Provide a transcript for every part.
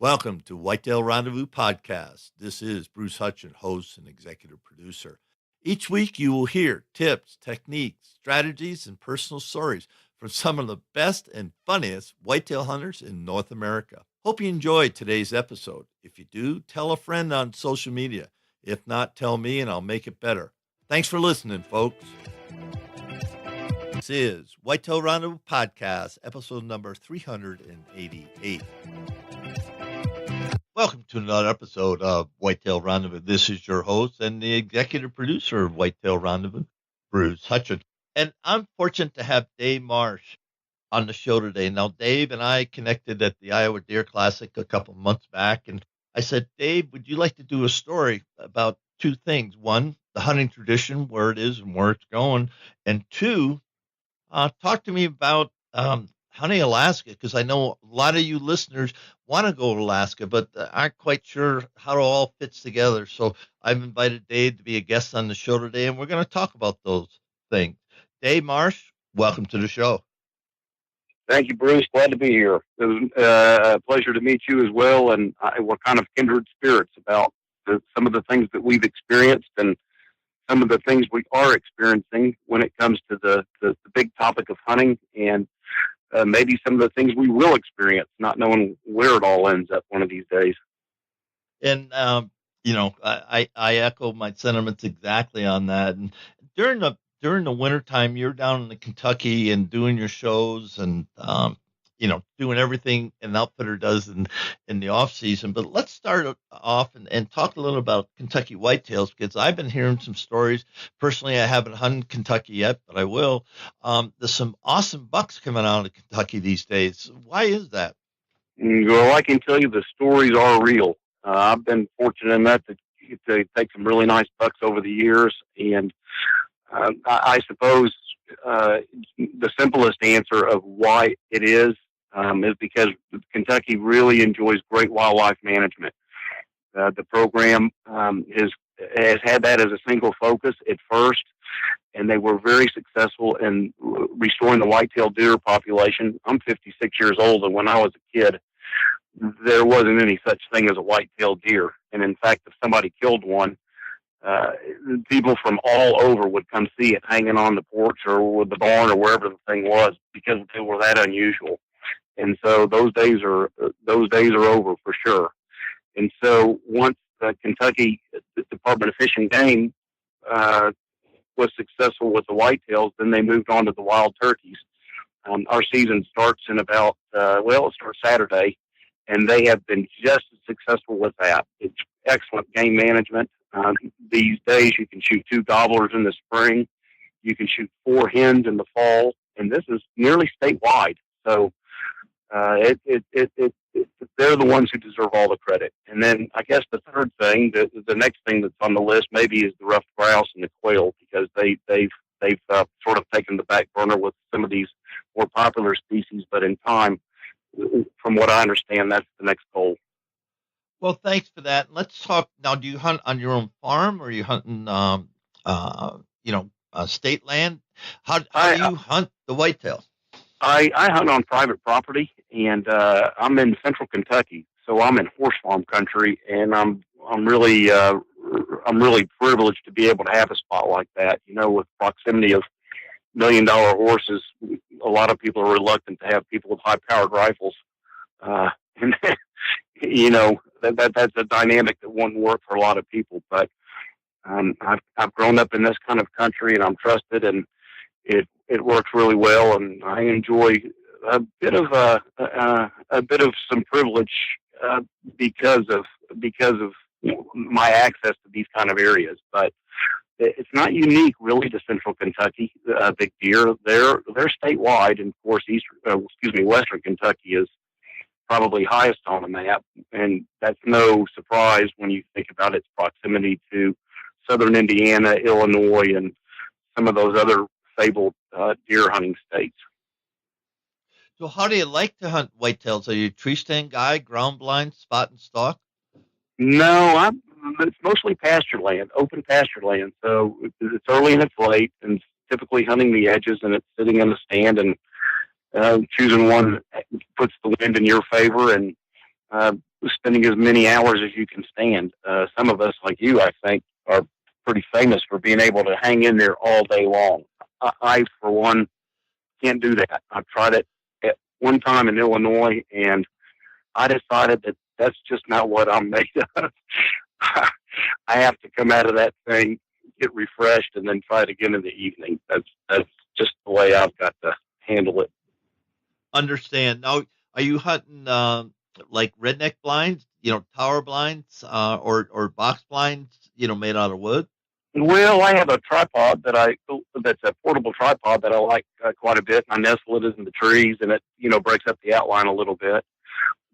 Welcome to Whitetail Rendezvous Podcast. This is Bruce Hutchin, host and executive producer. Each week you will hear tips, techniques, strategies, and personal stories from some of the best and funniest whitetail hunters in North America. Hope you enjoyed today's episode. If you do, tell a friend on social media. If not, tell me and I'll make it better. Thanks for listening, folks. This is Whitetail Rendezvous Podcast, episode number 388. Welcome to another episode of Whitetail Rendezvous. This is your host and the executive producer of Whitetail Rendezvous, Bruce Hutchin. And I'm fortunate to have Dave Marsh on the show today. Now, Dave and I connected at the Iowa Deer Classic a couple months back, and I said, Dave, would you like to do a story about two things? One, the hunting tradition, where it is and where it's going, and two, talk to me about hunting Alaska, because I know a lot of you listeners want to go to Alaska, but aren't quite sure how it all fits together. So I've invited Dave to be a guest on the show today, and we're going to talk about those things. Dave Marsh, welcome to the show. Thank you, Bruce. Glad to be here. It was a pleasure to meet you as well, and we're kind of kindred spirits about some of the things that we've experienced and some of the things we are experiencing when it comes to the big topic of hunting, and maybe some of the things we will experience, not knowing where it all ends up one of these days. And, I echo my sentiments exactly on that. And during the wintertime, you're down in the Kentucky and doing your shows and, doing everything an outfitter does in the off season. But let's start off and talk a little about Kentucky whitetails, because I've been hearing some stories. Personally, I haven't hunted Kentucky yet, but I will. There's some awesome bucks coming out of Kentucky these days. Why is that? Well, I can tell you the stories are real. I've been fortunate enough to take some really nice bucks over the years, and I suppose the simplest answer of why it is because Kentucky really enjoys great wildlife management. The program has had that as a single focus at first, and they were very successful in restoring the whitetail deer population. I'm 56 years old, and when I was a kid, there wasn't any such thing as a whitetail deer. And in fact, if somebody killed one, people from all over would come see it hanging on the porch or with the barn or wherever the thing was, because they were that unusual. And so those days are over for sure. And so once the Kentucky Department of Fish and Game was successful with the whitetails, then they moved on to the wild turkeys. Our season starts in about it starts Saturday, and they have been just as successful with that. It's excellent game management. These days you can shoot 2 gobblers in the spring. You can shoot 4 hens in the fall, and this is nearly statewide. So they're the ones who deserve all the credit. And then I guess the third thing, the next thing that's on the list maybe is the ruffed grouse and the quail, because they've sort of taken the back burner with some of these more popular species. But in time, from what I understand, that's the next goal. Well, thanks for that. Let's talk now. Do you hunt on your own farm, or are you hunting, state land? How do you hunt the whitetails? I hunt on private property, and I'm in central Kentucky, so I'm in horse farm country, and I'm really privileged to be able to have a spot like that. With proximity of $1 million horses, a lot of people are reluctant to have people with high-powered rifles, and that's a dynamic that won't work for a lot of people. But I've grown up in this kind of country, and I'm trusted, and it works really well, and I enjoy a bit of some privilege because of my access to these kind of areas. But it's not unique really to central Kentucky. Big deer, they're statewide, and of course Western Kentucky is probably highest on the map, and that's no surprise when you think about its proximity to southern Indiana, Illinois, and some of those other fabled deer hunting states. So how do you like to hunt whitetails? Are you a tree stand guy, ground blind, spot and stalk? No, it's mostly pasture land, open pasture land. So it's early and it's late, and typically hunting the edges, and it's sitting in the stand and choosing one that puts the wind in your favor. And spending as many hours as you can stand. Some of us, like you, I think, are pretty famous for being able to hang in there all day long. I for one, can't do that. I've tried it at one time in Illinois, and I decided that that's just not what I'm made of. I have to come out of that thing, get refreshed, and then try it again in the evening. That's just the way I've got to handle it. Understand. Now, are you hunting like redneck blinds, tower blinds, or box blinds, made out of wood? Well, I have a tripod that's a portable tripod that I like quite a bit. I nestle it in the trees, and it breaks up the outline a little bit,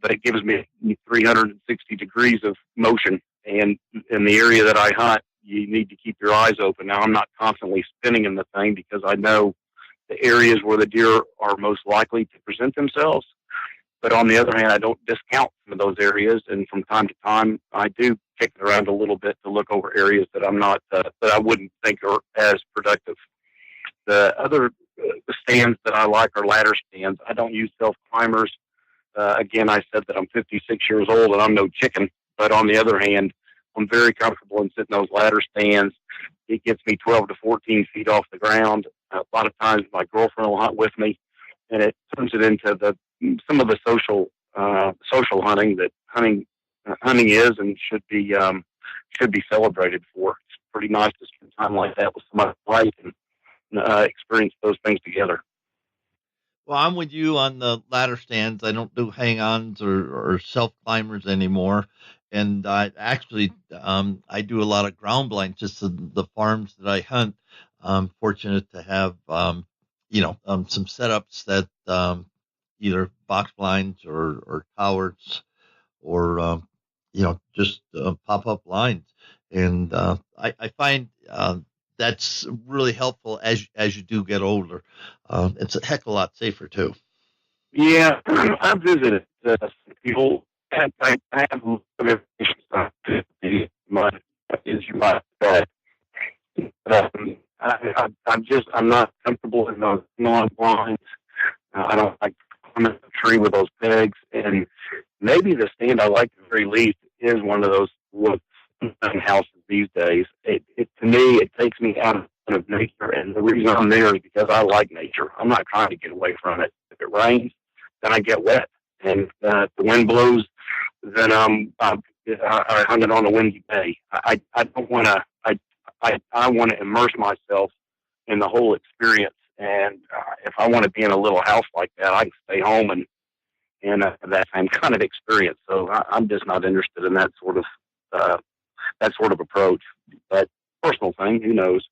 but it gives me 360 degrees of motion. And in the area that I hunt, you need to keep your eyes open. Now, I'm not constantly spinning in the thing because I know the areas where the deer are most likely to present themselves. But on the other hand, I don't discount some of those areas, and from time to time, I do kick it around a little bit to look over areas that I'm not that I wouldn't think are as productive. The other stands that I like are ladder stands. I don't use self climbers. Again, I said that I'm 56 years old and I'm no chicken, but on the other hand, I'm very comfortable in sitting those ladder stands. It gets me 12 to 14 feet off the ground. A lot of times, my girlfriend will hunt with me, and it turns it into some of the social hunting that hunting is and should be celebrated for. It's pretty nice to spend time like that with somebody like and experience those things together. Well, I'm with you on the ladder stands. I don't do hang-ons or self climbers anymore, and I actually I do a lot of ground blinds. Just the farms that I hunt. I'm fortunate to have some setups that either box blinds or towers or just pop up lines, and I find that's really helpful as you do get older. It's a heck of a lot safer too. Yeah, I've visited people. I have my is you might say. I'm not comfortable in those non-blinds. I don't like climbing a tree with those pegs. And maybe the stand I like the very least is one of those wood houses these days. To me, it takes me out of nature. And the reason I'm there is because I like nature. I'm not trying to get away from it. If it rains, then I get wet. And if the wind blows, then I hunt it on a windy day. I don't want to. I want to immerse myself in the whole experience. And if I want to be in a little house like that, I can stay home and that same kind of experience. So I'm just not interested in that sort of approach. But personal thing, who knows?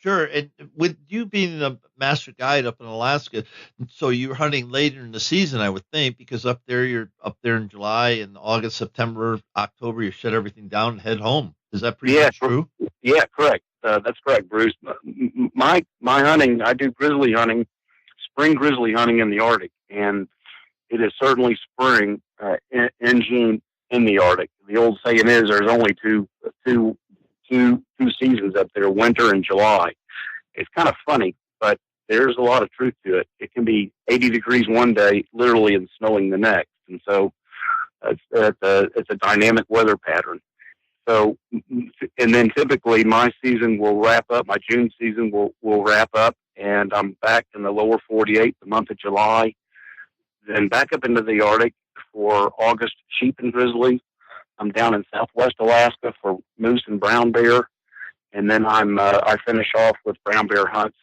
Sure. And with you being the master guide up in Alaska, so you're hunting later in the season, I would think, because you're up there in July and August, September, October, you shut everything down and head home. Is that pretty much true? Yeah, correct. That's correct, Bruce. My hunting, I do grizzly hunting, spring grizzly hunting in the Arctic, and it is certainly spring in June in the Arctic. The old saying is there's only two seasons up there, winter and July. It's kind of funny, but there's a lot of truth to it. It can be 80 degrees one day, literally, and snowing the next. And so it's a dynamic weather pattern. So, and then typically my season will wrap up, my June season will wrap up, and I'm back in the lower 48 the month of July, then back up into the Arctic for August sheep and grizzly. I'm down in southwest Alaska for moose and brown bear, and then I finish off with brown bear hunts,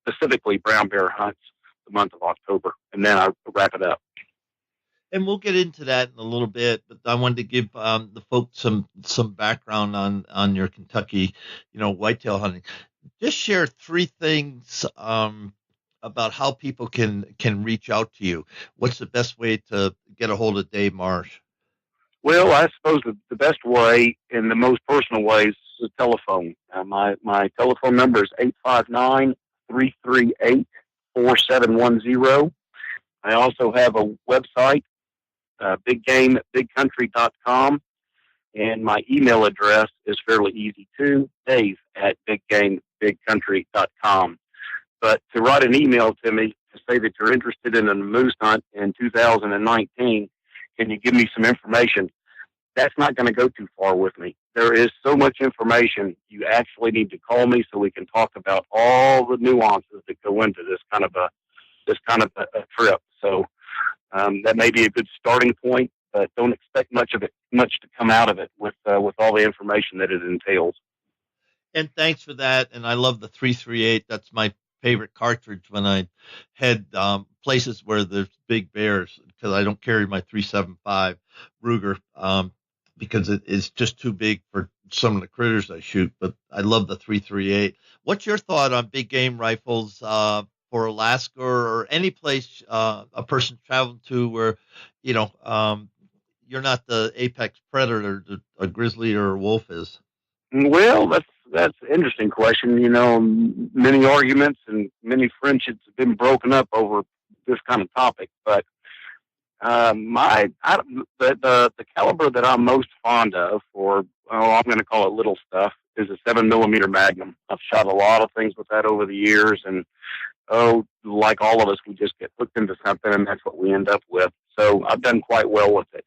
specifically brown bear hunts the month of October, and then I wrap it up. And we'll get into that in a little bit, but I wanted to give the folks some background on your Kentucky, whitetail hunting. Just share three things about how people can reach out to you. What's the best way to get a hold of Dave Marsh? Well, I suppose the best way and the most personal way is the telephone. My telephone number is 859-338-4710. I also have a website, biggamebigcountry.com, and my email address is fairly easy too, Dave@biggamebigcountry.com. But to write an email to me to to say that you're interested in a moose hunt in 2019. Can you give me some information? That's not going to go too far with me. There is so much information. You actually need to call me so we can talk about all the nuances that go into this kind of a trip. So that may be a good starting point, but don't expect much to come out of it with all the information that it entails. And thanks for that. And I love the 338. That's my favorite cartridge when I head places where there's big bears, because I don't carry my 375 Ruger because it is just too big for some of the critters I shoot. But I love the 338. What's your thought on big game rifles for Alaska or any place a person traveled to where, you're not the apex predator that a grizzly or a wolf is? Well, that's an interesting question. Many arguments and many friendships have been broken up over this kind of topic. But the caliber that I'm most fond of, or I'm going to call it little stuff, is a 7mm Magnum. I've shot a lot of things with that over the years, and like all of us, we just get hooked into something, and that's what we end up with. So I've done quite well with it.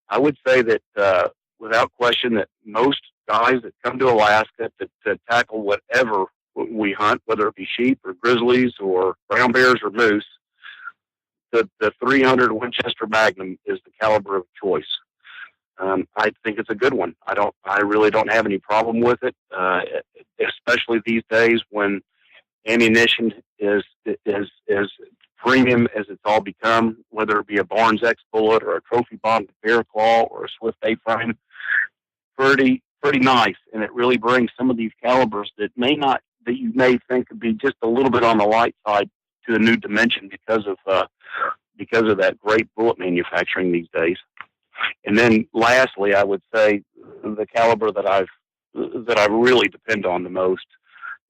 I would say that without question, that most guys that come to Alaska to tackle whatever we hunt, whether it be sheep or grizzlies or brown bears or moose, the 300 Winchester Magnum is the caliber of choice. I think it's a good one. I really don't have any problem with it, especially these days when ammunition is premium as it's all become, whether it be a Barnes X bullet or a trophy bonded bear claw or a Swift A-frame. Pretty nice, and it really brings some of these calibers that you may think could be just a little bit on the light side to a new dimension because of that great bullet manufacturing these days. And then lastly, I would say the caliber that I really depend on the most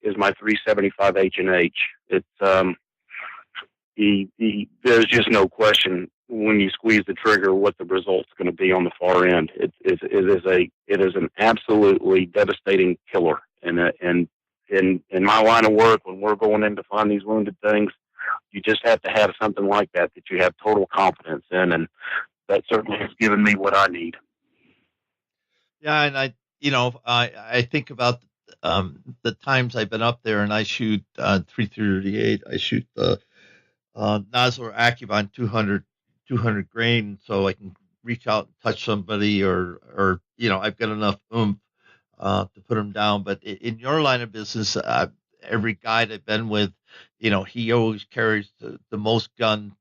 is my 375 H&H. It's there's just no question when you squeeze the trigger what the result's going to be on the far end. It is an absolutely devastating killer. And in my line of work, when we're going in to find these wounded things, you just have to have something like that you have total confidence in, and that certainly has given me what I need. Yeah, and I think about the times I've been up there, and I shoot 338. I shoot the Nosler Acubon 200 grain, so I can reach out and touch somebody, or I've got enough oomph to put them down. But in your line of business, every guide I've been with, he always carries the most gun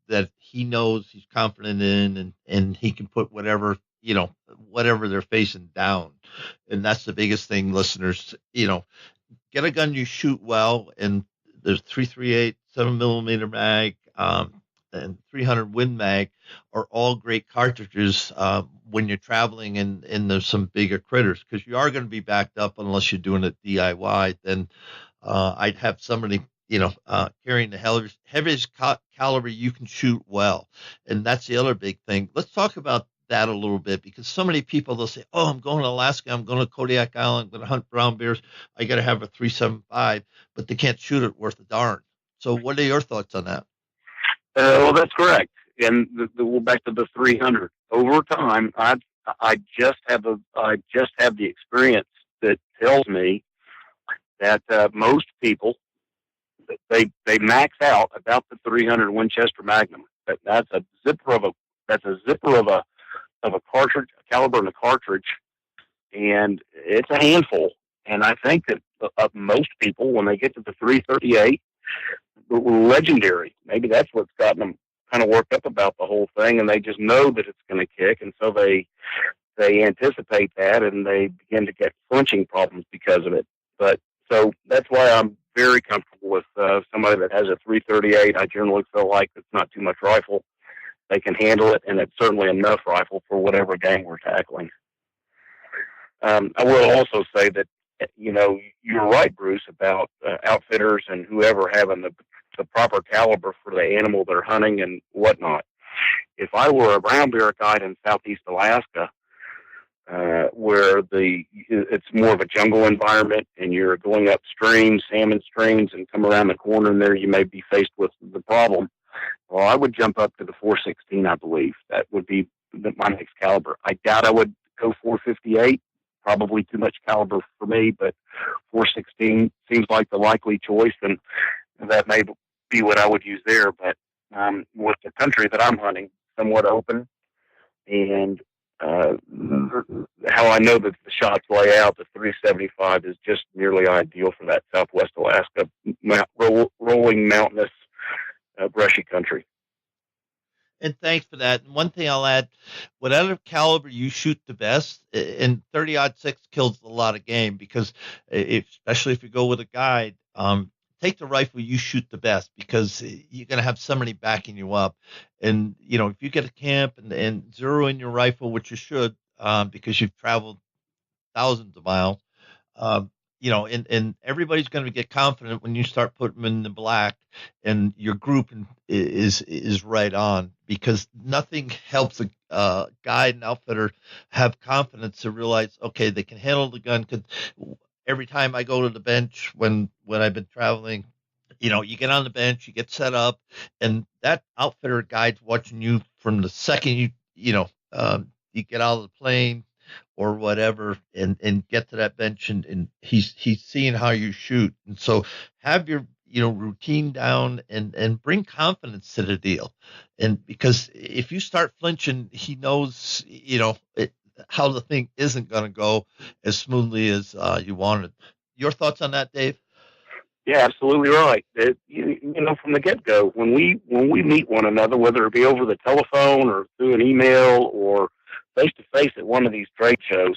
that he knows he's confident in, and he can put whatever they're facing down. And that's the biggest thing, listeners. Get a gun you shoot well, and there's 338, 7mm mag, and 300 Win Mag are all great cartridges when you're traveling and there's some bigger critters, because you are going to be backed up unless you're doing it DIY. Then I'd have somebody carrying the heaviest caliber you can shoot well, and that's the other big thing. Let's talk about that a little bit, because so many people, they'll say, "Oh, I'm going to Alaska, I'm going to Kodiak Island, I'm going to hunt brown bears. I got to have a 375," but they can't shoot it worth a darn. So, what are your thoughts on that? Well, that's correct. And we're back to the 300. Over time, I just have the experience that tells me that most people they max out about the 300 Winchester Magnum. That's a zipper of a cartridge, a caliber in a cartridge, and it's a handful. And I think that most people, when they get to the 338, legendary. Maybe that's what's gotten them kind of worked up about the whole thing, and they just know that it's going to kick, and so they anticipate that, and they begin to get flinching problems because of it. But so that's why I'm very comfortable with somebody that has a 338. I generally feel like it's not too much rifle. They can handle it, and it's certainly enough rifle for whatever gang we're tackling. I will also say that, you're right, Bruce, about outfitters and whoever having the proper caliber for the animal they're hunting and whatnot. If I were a brown bear guide in Southeast Alaska, where it's more of a jungle environment, and you're going up streams, salmon streams, and come around the corner, and there you may be faced with the problem. Well, I would jump up to the 416. I believe that would be my next caliber. I doubt I would go 458. Probably too much caliber for me, but 416 seems like the likely choice, and that may be what I would use there. But with the country that I'm hunting, somewhat open, and how I know that the shots lay out, the 375 is just nearly ideal for that Southwest Alaska rolling mountainous brushy country. And thanks for that. And one thing I'll add, whatever caliber you shoot the best, and 30-06 kills a lot of game because, especially if you go with a guide, take the rifle you shoot the best because you're going to have somebody backing you up. And, if you get a camp and zero in your rifle, which you should, because you've traveled thousands of miles, and everybody's going to get confident when you start putting them in the black and your group is right on, because nothing helps a guide and outfitter have confidence to realize, okay, they can handle the gun. Because every time I go to the bench when I've been traveling, you get on the bench, you get set up, and that outfitter guide's watching you from the second you get out of the plane or whatever, and get to that bench, and he's seeing how you shoot. And so have your routine down and bring confidence to the deal. And because if you start flinching, he knows how the thing isn't going to go as smoothly as you wanted. Your thoughts on that, Dave? Yeah, absolutely right. From the get-go, when we meet one another, whether it be over the telephone or through an email or face-to-face at one of these trade shows,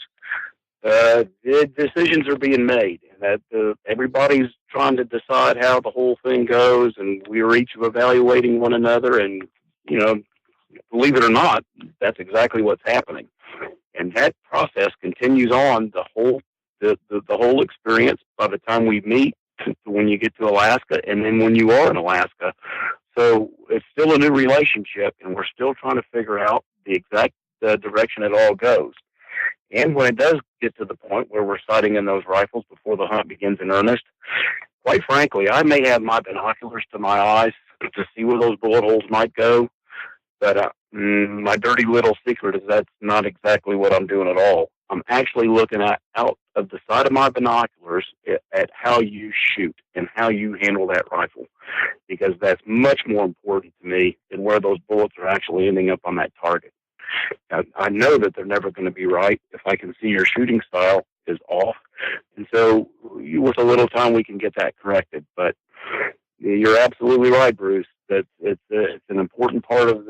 the decisions are being made, and that everybody's trying to decide how the whole thing goes, and we are each evaluating one another, and, believe it or not, that's exactly what's happening. And that process continues on the whole experience by the time we meet, when you get to Alaska, and then when you are in Alaska. So it's still a new relationship, and we're still trying to figure out the exact direction it all goes. And when it does get to the point where we're sighting in those rifles before the hunt begins in earnest, quite frankly, I may have my binoculars to my eyes to see where those bullet holes might go, but my dirty little secret is that's not exactly what I'm doing at all. I'm actually looking out of the side of my binoculars at how you shoot and how you handle that rifle, because that's much more important to me than where those bullets are actually ending up on that target. I know that they're never going to be right if I can see your shooting style is off. And so with a little time, we can get that corrected. But you're absolutely right, Bruce, that it's an important part of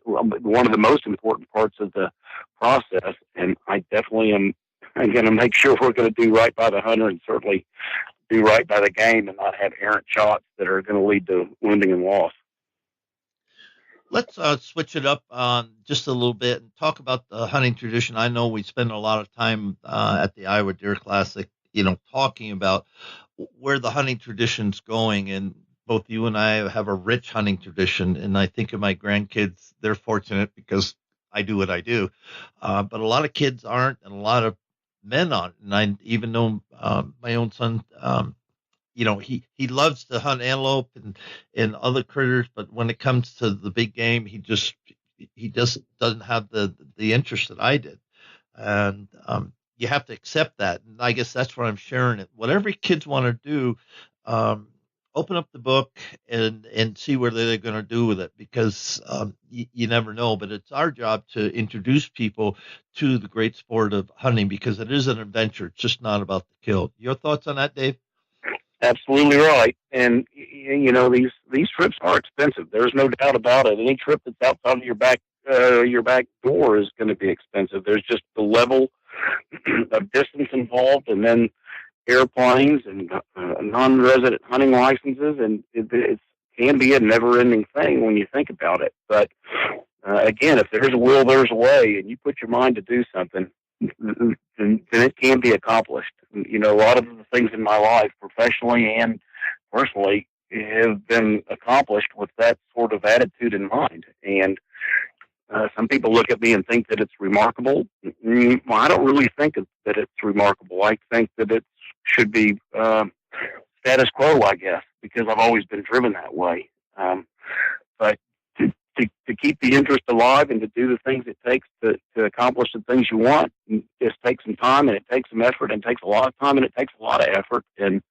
one of the most important parts of the process. And I definitely am going to make sure we're going to do right by the hunter and certainly do right by the game and not have errant shots that are going to lead to wounding and loss. Let's switch it up just a little bit and talk about the hunting tradition. I know we spend a lot of time at the Iowa Deer Classic, talking about where the hunting tradition's going. And both you and I have a rich hunting tradition. And I think of my grandkids, they're fortunate because I do what I do. But a lot of kids aren't, and a lot of men aren't. And I even know my own son, he loves to hunt antelope and other critters, but when it comes to the big game, he just doesn't have the interest that I did. And you have to accept that. And I guess that's where I'm sharing it. Whatever kids want to do, open up the book and see what they're going to do with it, because you never know. But it's our job to introduce people to the great sport of hunting, because it is an adventure. It's just not about the kill. Your thoughts on that, Dave? Absolutely right. And these trips are expensive. There's no doubt about it. Any trip that's outside of your back door is going to be expensive. There's just the level of distance involved, and then airplanes and non-resident hunting licenses, and it can be a never-ending thing when you think about it. But again, if there's a will, there's a way, and you put your mind to do something, then it can be accomplished. A lot of the things in my life, professionally and personally, have been accomplished with that sort of attitude in mind. And Some people look at me and think that it's remarkable. Well, I don't really think that it's remarkable. I think that it should be status quo, I guess, because I've always been driven that way. But to keep the interest alive and to do the things it takes to accomplish the things you want, it just takes some time, and it takes some effort, and it takes a lot of time, and it takes a lot of effort. And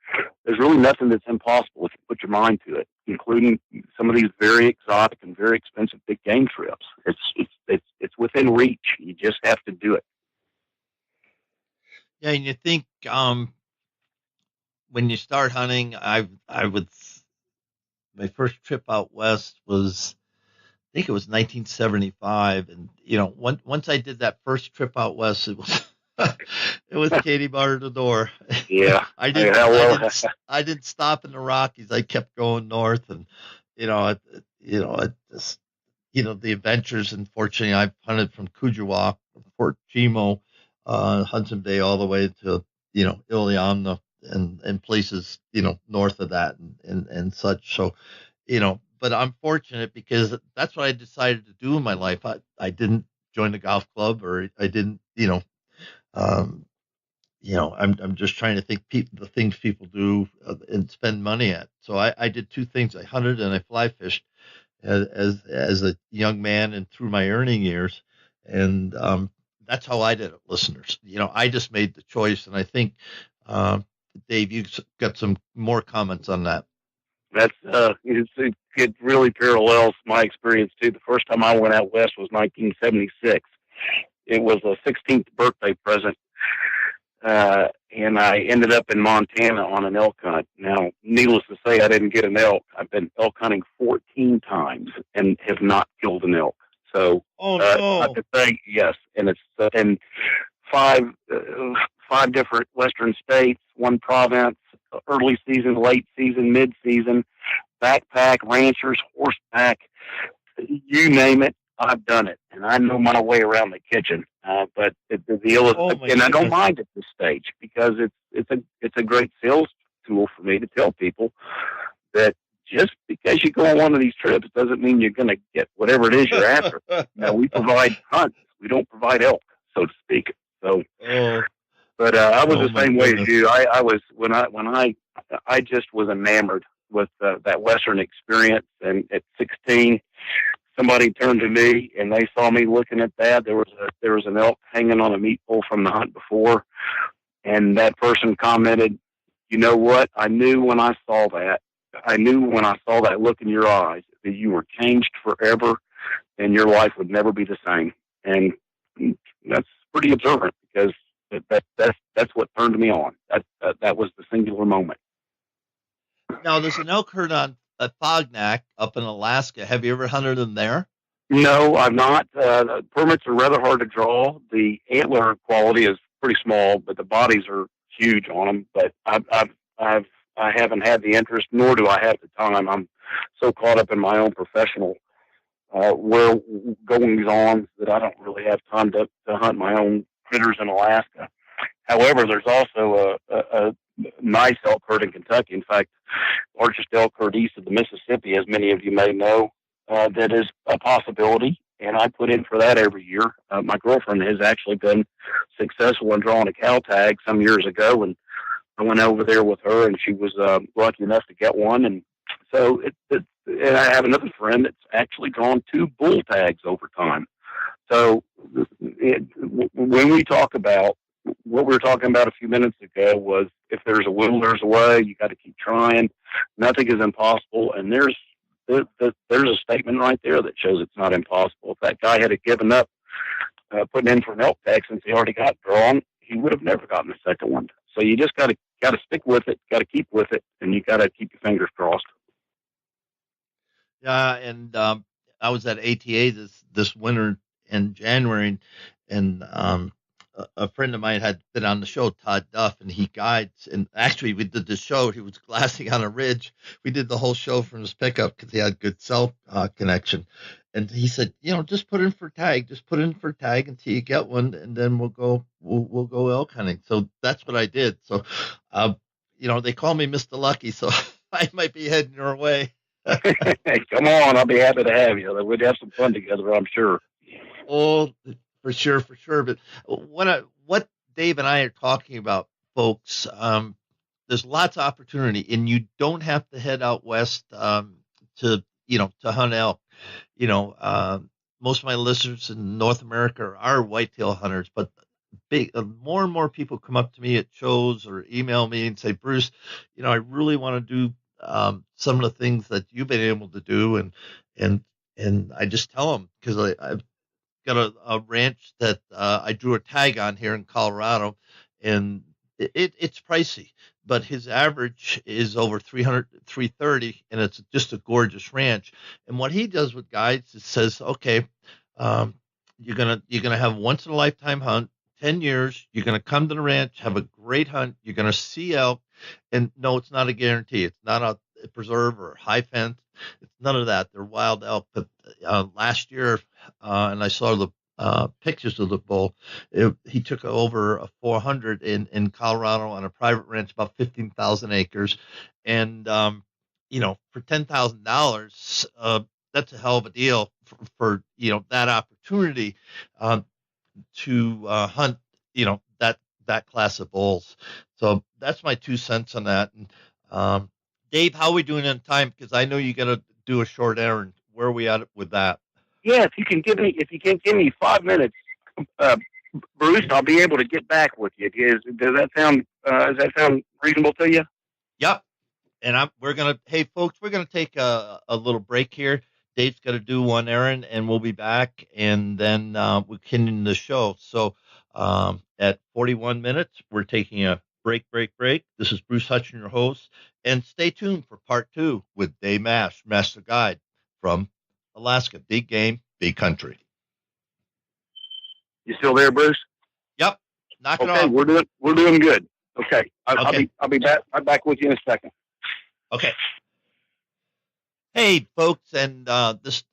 there's really nothing that's impossible if you put your mind to it, including some of these very exotic and very expensive big game trips. It's within reach. You just have to do it. Yeah, and you think when you start hunting, my first trip out west was, I think it was 1975, and once I did that first trip out west, it was it was Katie bar to the door. Yeah, I didn't stop in the Rockies. I kept going north, and the adventures. Unfortunately, I've hunted from Kuujjuaq, Fort Chimo, Hudson Bay, all the way to Iliamna and places north of that and such. So, but I'm fortunate because that's what I decided to do in my life. I didn't join the golf club, or I didn't, I'm just trying to think the things people do and spend money at. So I did two things. I hunted and I fly fished as a young man and through my earning years. And that's how I did it, listeners. I just made the choice. And I think, Dave, you've got some more comments on that. That's it really parallels my experience too. The first time I went out west was 1976. It was a 16th birthday present, and I ended up in Montana on an elk hunt. Now, needless to say, I didn't get an elk. I've been elk hunting 14 times and have not killed an elk. So, I could say yes, and it's in five different western states, one province, early season, late season, mid season, backpack, ranchers, horseback, you name it, I've done it, and I know my way around the kitchen. But the deal is, and I don't mind at this stage because it's a great sales tool for me to tell people that just because you go on one of these trips doesn't mean you're going to get whatever it is you're after. Now, we provide hunts, we don't provide elk, so to speak. So. But I was the same way as you. I was when I just was enamored with that Western experience. And at 16, somebody turned to me and they saw me looking at that. There was an elk hanging on a meat pole from the hunt before, and that person commented, "You know what? I knew when I saw that. I knew when I saw that look in your eyes that you were changed forever, and your life would never be the same." And that's pretty observant because. That's what turned me on. That was the singular moment. Now, there's an elk herd on Fognac up in Alaska. Have you ever hunted them there? No, I've not. The permits are rather hard to draw. The antler quality is pretty small, but the bodies are huge on them. But I haven't had the interest, nor do I have the time. I'm so caught up in my own professional goings on that I don't really have time to hunt my own critters in Alaska. However, there's also a nice elk herd in Kentucky. In fact, largest elk herd east of the Mississippi, as many of you may know, that is a possibility, and I put in for that every year. My girlfriend has actually been successful in drawing a cow tag some years ago, and I went over there with her, and she was lucky enough to get one. And so and I have another friend that's actually drawn 2 bull tags over time. So when we talk about what we were talking about a few minutes ago was if there's a will, there's a way. You got to keep trying. Nothing is impossible. And there's a statement right there that shows it's not impossible. If that guy had given up putting in for an elk tag since he already got drawn, he would have never gotten a second one. So you just got to stick with it, got to keep with it, and you got to keep your fingers crossed. Yeah, and I was at ATA this winter in January, and a friend of mine had been on the show, Todd Duff, and he guides. And actually, we did the show. He was glassing on a ridge. We did the whole show from his pickup because he had good cell connection. And he said, just put in for tag. Just put in for tag until you get one, and then we'll go elk hunting. So that's what I did. So, they call me Mr. Lucky, so I might be heading your way. Hey, come on. I'll be happy to have you. We'd have some fun together, I'm sure. Oh, for sure, for sure. But what Dave and I are talking about, folks, there's lots of opportunity, and you don't have to head out west to to hunt elk. You know, most of my listeners in North America are whitetail hunters, but more and more people come up to me at shows or email me and say, Bruce, I really want to do some of the things that you've been able to do, and and I just tell them because I've got a ranch that I drew a tag on here in Colorado, and it's pricey, but his average is over 300, 330, and it's just a gorgeous ranch. And what he does with guides is says, okay, um, you're gonna have once in a lifetime hunt, 10 years. You're gonna come to the ranch, have a great hunt. You're gonna see elk, and no, it's not a guarantee. It's not a preserve or high fence. It's none of that. They're wild elk. But last year, and I saw the pictures of the bull. He took over a 400 in Colorado on a private ranch, about 15,000 acres, and for $10,000, that's a hell of a deal for that opportunity to hunt that class of bulls. So that's my 2 cents on that. And Dave, how are we doing on time? Because I know you got to do a short errand. Where are we at with that? Yeah, if you can give me 5 minutes, uh, Bruce, I'll be able to get back with you. Does that sound reasonable to you? Yep. And hey folks, we're gonna take a little break here. Dave's got to do one errand, and we'll be back, and then we're continuing the show. So at 41 minutes, we're taking a break. This is Bruce Hutchin, your host, and stay tuned for part 2 with Dave Marsh, Master Guide from Alaska. Big game, big country. You still there, Bruce? Yep. Knock it Okay, off. we're doing good. Okay, Okay. I'll be back with you in a second. Okay. Hey, folks, and this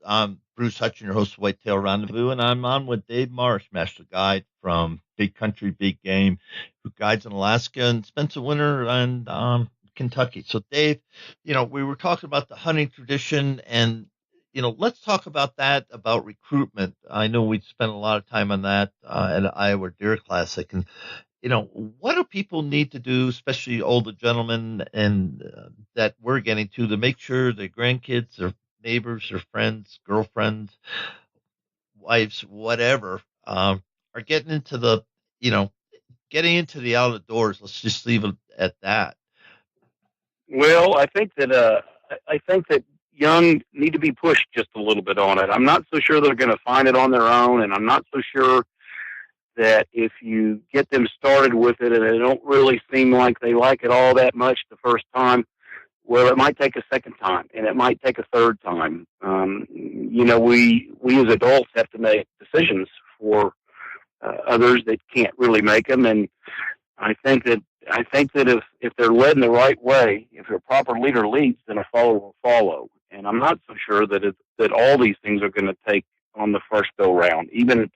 Bruce Hutchin, your host of Whitetail Rendezvous, and I'm on with Dave Marsh, Master Guide from Big Country, Big Game, who guides in Alaska and spends the winter in Kentucky. So, Dave, we were talking about the hunting tradition, and let's talk about that, about recruitment. I know we spent a lot of time on that at Iowa Deer Classic, and what do people need to do, especially older gentlemen, and that we're getting to make sure their grandkids, their neighbors, their friends, girlfriends, wives, whatever, are getting into the out of the doors. Let's just leave it at that. Well, I think that young need to be pushed just a little bit on it. I'm not so sure they're going to find it on their own, and I'm not so sure that if you get them started with it and they don't really seem like they like it all that much the first time, well, it might take a second time, and it might take a third time. We as adults have to make decisions for others that can't really make them, and I think that if they're led in the right way, if a proper leader leads, then a follower will follow. And I'm not so sure that all these things are going to take on the first go round. Even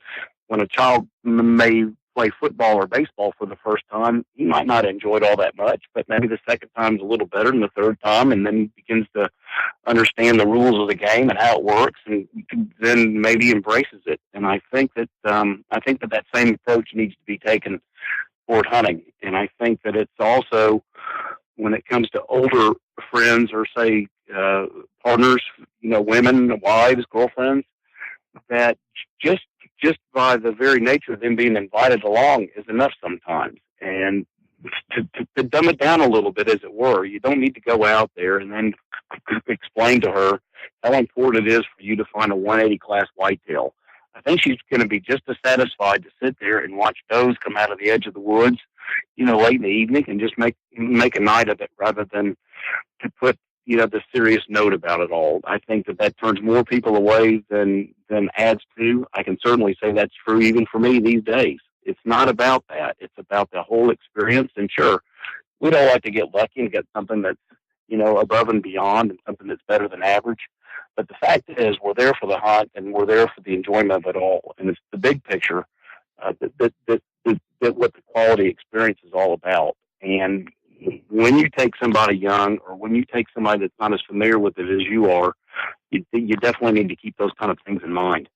when a child may play football or baseball for the first time, he might not enjoy it all that much, but maybe the second time is a little better than the third time, and then begins to understand the rules of the game and how it works, and then maybe embraces it. And I think that that same approach needs to be taken toward hunting. And I think that it's also, when it comes to older friends or say partners, women, wives, girlfriends, that just by the very nature of them being invited along is enough sometimes. And to dumb it down a little bit, as it were, you don't need to go out there and then explain to her how important it is for you to find a 180 class whitetail. I think she's going to be just as satisfied to sit there and watch does come out of the edge of the woods, late in the evening, and just make a night of it, rather than to put the serious note about it all. I think that turns more people away than adds to. I can certainly say that's true even for me these days. It's not about that. It's about the whole experience. And sure, we'd all like to get lucky and get something that's above and beyond, and something that's better than average. But the fact is, we're there for the hunt, and we're there for the enjoyment of it all. And it's the big picture that what the quality experience is all about. And when you take somebody young, or when you take somebody that's not as familiar with it as you are, you definitely need to keep those kind of things in mind.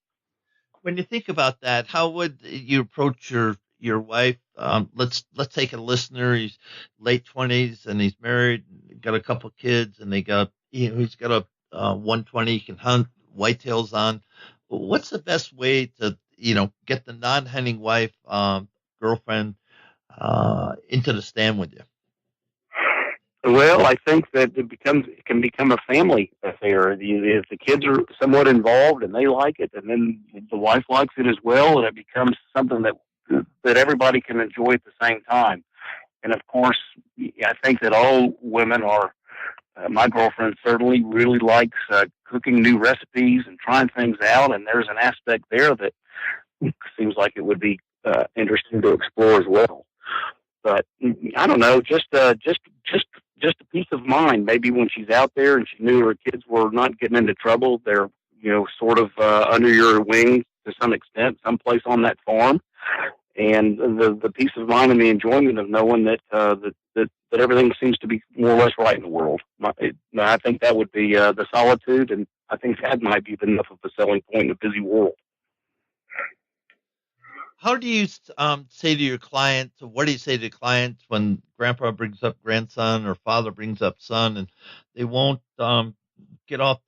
When you think about that, how would you approach your wife? Let's take a listener. He's late 20s and he's married, got a couple kids, and he's got a 120. He can hunt whitetails on. What's the best way to get the non-hunting wife, girlfriend, into the stand with you? Well, I think that it can become a family affair. If the kids are somewhat involved and they like it, and then the wife likes it as well, and it becomes something that everybody can enjoy at the same time. And of course, I think that all women are. My girlfriend certainly really likes cooking new recipes and trying things out, and there's an aspect there that seems like it would be interesting to explore as well. But I don't know, just a peace of mind. Maybe when she's out there and she knew her kids were not getting into trouble, they're sort of under your wing to some extent, someplace on that farm, and the peace of mind and the enjoyment of knowing that everything seems to be more or less right in the world. I think that would be the solitude, and I think that might be enough of a selling point in a busy world. How do you say to your clients, or what do you say to clients when grandpa brings up grandson or father brings up son and they won't get off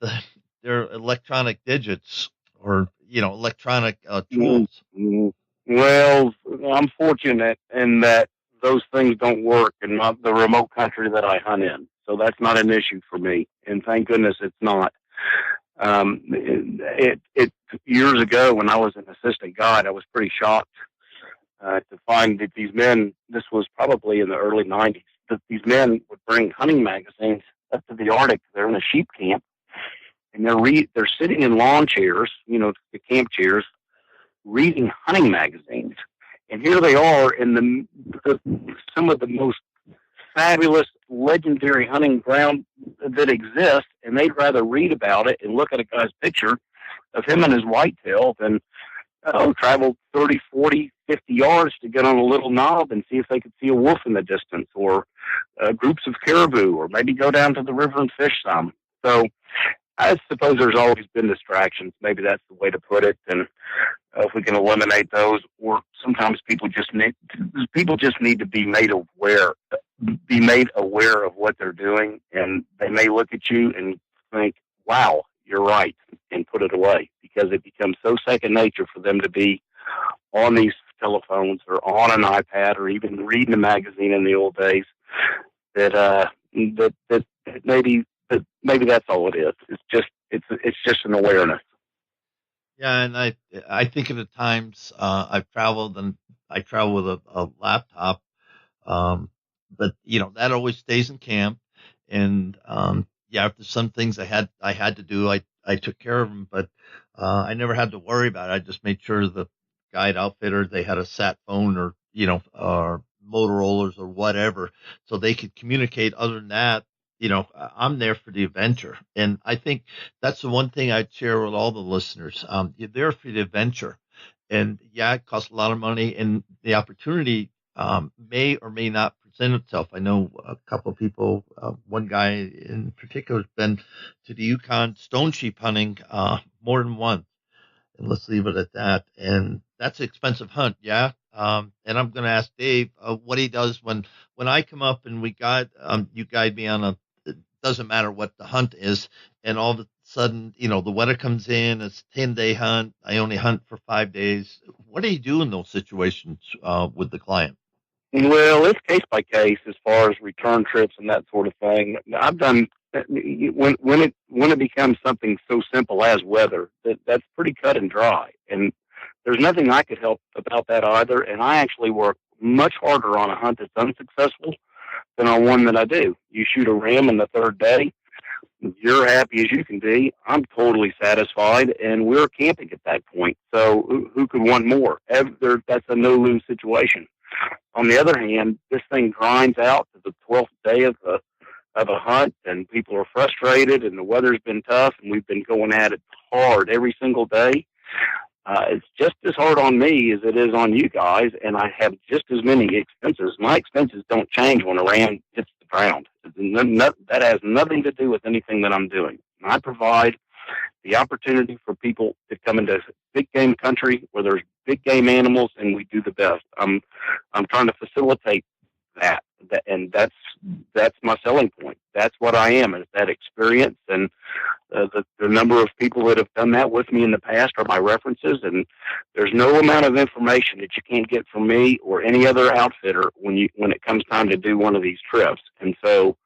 their electronic digits or, electronic tools? Mm-hmm. Well, I'm fortunate in that those things don't work in the remote country that I hunt in. So that's not an issue for me. And thank goodness it's not. It years ago when I was an assistant guide, I was pretty shocked to find that these men, this was probably in the early 90s, that these men would bring hunting magazines up to the Arctic. They're in a sheep camp, and they're sitting in lawn chairs, the camp chairs, reading hunting magazines. And here they are in some of the most fabulous, legendary hunting ground that exists, and they'd rather read about it and look at a guy's picture of him and his whitetail than travel 30, 40, 50 yards to get on a little knob and see if they could see a wolf in the distance, or groups of caribou, or maybe go down to the river and fish some. So I suppose there's always been distractions. Maybe that's the way to put it. And if we can eliminate those, or sometimes people just need to be made aware of what they're doing, and they may look at you and think, "Wow, you're right," and put it away, because it becomes so second nature for them to be on these telephones or on an iPad or even reading a magazine in the old days that maybe that's all it is. It's just an awareness. Yeah, and I think of the times I've traveled, and I travel with a laptop, but that always stays in camp. And yeah, if there's some things I had to do, I took care of them, but I never had to worry about it. I just made sure the guide outfitter, they had a sat phone, or or Motorola's or whatever, so they could communicate. Other than that, I'm there for the adventure. And I think that's the one thing I'd share with all the listeners. You're there for the adventure. And yeah, it costs a lot of money, and the opportunity may or may not present itself. I know a couple of people, one guy in particular has been to the Yukon stone sheep hunting more than once. And let's leave it at that. And that's an expensive hunt, yeah. And I'm going to ask Dave what he does when I come up and you guide me on it doesn't matter what the hunt is, and all of a sudden, the weather comes in, it's a 10-day hunt, I only hunt for 5 days. What do you do in those situations with the client? Well, it's case by case as far as return trips and that sort of thing. I've done when it becomes something so simple as weather, that's pretty cut and dry, and there's nothing I could help about that either. And I actually work much harder on a hunt that's unsuccessful than on one that I do. You shoot a ram on the third day, you're happy as you can be. I'm totally satisfied, and we're camping at that point. So who could want more? That's a no-lose situation. On the other hand, this thing grinds out to the 12th day of a hunt, and people are frustrated, and the weather's been tough, and we've been going at it hard every single day. It's just as hard on me as it is on you guys, and I have just as many expenses. My expenses don't change when a ram hits the ground. That has nothing to do with anything that I'm doing. I provide the opportunity for people to come into big game country where there's big game animals and we do the best. I'm trying to facilitate that, and that's my selling point. That's what I am, is that experience, and the number of people that have done that with me in the past are my references, and there's no amount of information that you can't get from me or any other outfitter when it comes time to do one of these trips. And so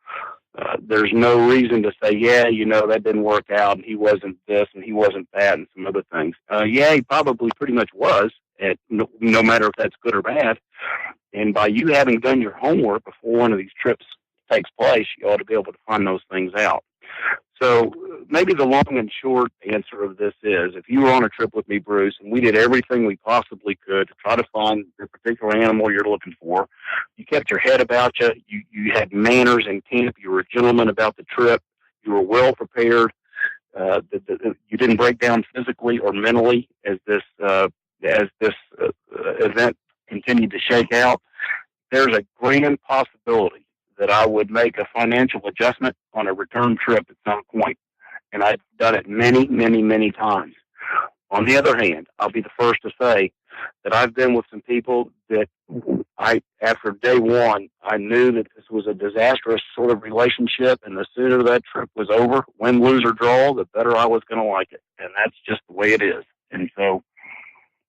there's no reason to say, yeah, that didn't work out, and he wasn't this, and he wasn't that, and some other things. Yeah, he probably pretty much was, no matter if that's good or bad. And by you having done your homework before one of these trips takes place, you ought to be able to find those things out. So maybe the long and short answer of this is, if you were on a trip with me, Bruce, and we did everything we possibly could to try to find the particular animal you're looking for, you kept your head about you, you had manners in camp, you were a gentleman about the trip, you were well prepared, you didn't break down physically or mentally as this event continued to shake out, there's a grand possibility that I would make a financial adjustment on a return trip at some point. And I've done it many, many, many times. On the other hand, I'll be the first to say that I've been with some people that after day one, I knew that this was a disastrous sort of relationship. And the sooner that trip was over, win, lose, or draw, the better I was going to like it. And that's just the way it is. And so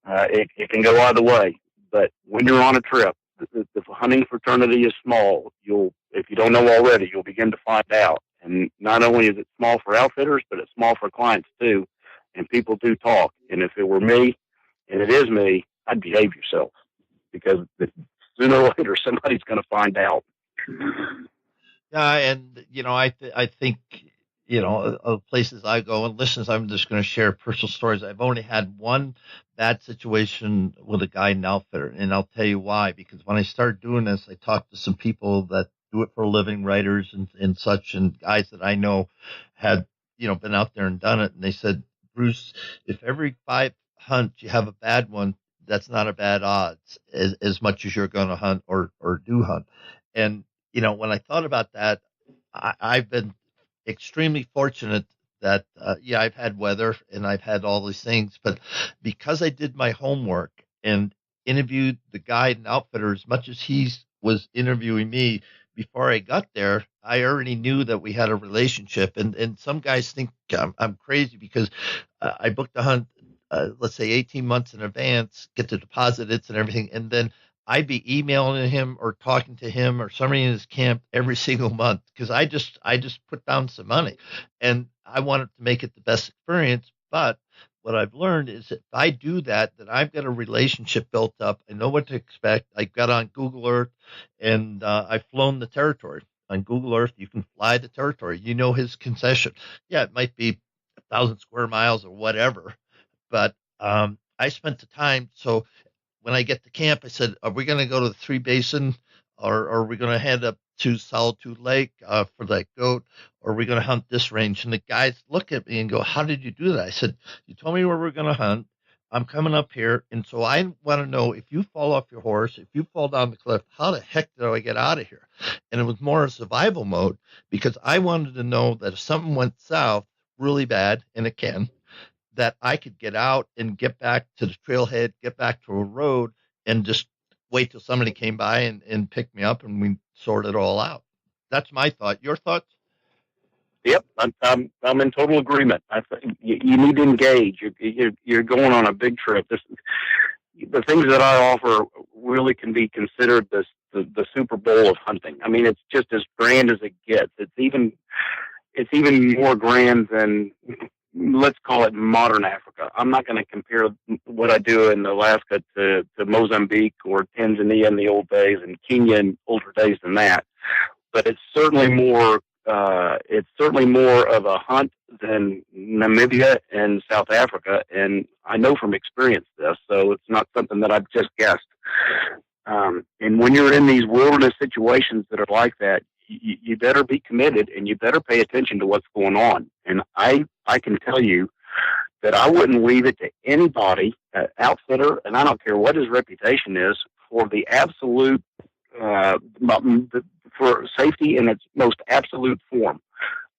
it can go either way. But when you're on a trip, the hunting fraternity is small. If you don't know already, you'll begin to find out. And not only is it small for outfitters, but it's small for clients too. And people do talk. And if it were me, and it is me, I'd behave yourself, because sooner or later somebody's going to find out. Yeah, and I think of places I go, and listeners, I'm just going to share personal stories. I've only had one bad situation with a guide and outfitter, and I'll tell you why. Because when I started doing this, I talked to some people that do it for a living, writers and such, and guys that I know had been out there and done it, and they said, Bruce, if every 5 hunts you have a bad one, that's not a bad odds as much as you're going to hunt or do hunt. And when I thought about that, I've been extremely fortunate that I've had weather and I've had all these things, but because I did my homework and interviewed the guide and outfitter as much as he was interviewing me before I got there, I already knew that we had a relationship. And some guys think I'm crazy because I booked a hunt, let's say 18 months in advance, get the deposits and everything, and then I'd be emailing him or talking to him or somebody in his camp every single month because I just put down some money and I wanted to make it the best experience. But what I've learned is that if I do that, then I've got a relationship built up. I know what to expect. I got on Google Earth and I've flown the territory. On Google Earth, you can fly the territory. You know his concession. Yeah, it might be 1,000 square miles or whatever, but I spent the time. So when I get to camp, I said, are we going to go to the Three Basin or are we going to head up to Solitude Lake for that goat? Or are we going to hunt this range? And the guys look at me and go, how did you do that? I said, you told me where we're going to hunt. I'm coming up here. And so I want to know, if you fall off your horse, if you fall down the cliff, how the heck did I get out of here? And it was more a survival mode because I wanted to know that if something went south really bad, and it can, that I could get out and get back to the trailhead, get back to a road, and just wait till somebody came by and picked me up and we sort it all out. That's my thought. Your thoughts? Yep, I'm in total agreement. I think you need to engage. You're going on a big trip. The things that I offer really can be considered the Super Bowl of hunting. I mean, it's just as grand as it gets. It's even more grand than, let's call it, modern Africa. I'm not going to compare what I do in Alaska to Mozambique or Tanzania in the old days and Kenya in older days than that. But it's certainly more of a hunt than Namibia and South Africa. And I know from experience this, so it's not something that I've just guessed. And when you're in these wilderness situations that are like that, you better be committed and you better pay attention to what's going on. And I can tell you that I wouldn't leave it to anybody, outfitter, and I don't care what his reputation is, for the absolute, for safety in its most absolute form.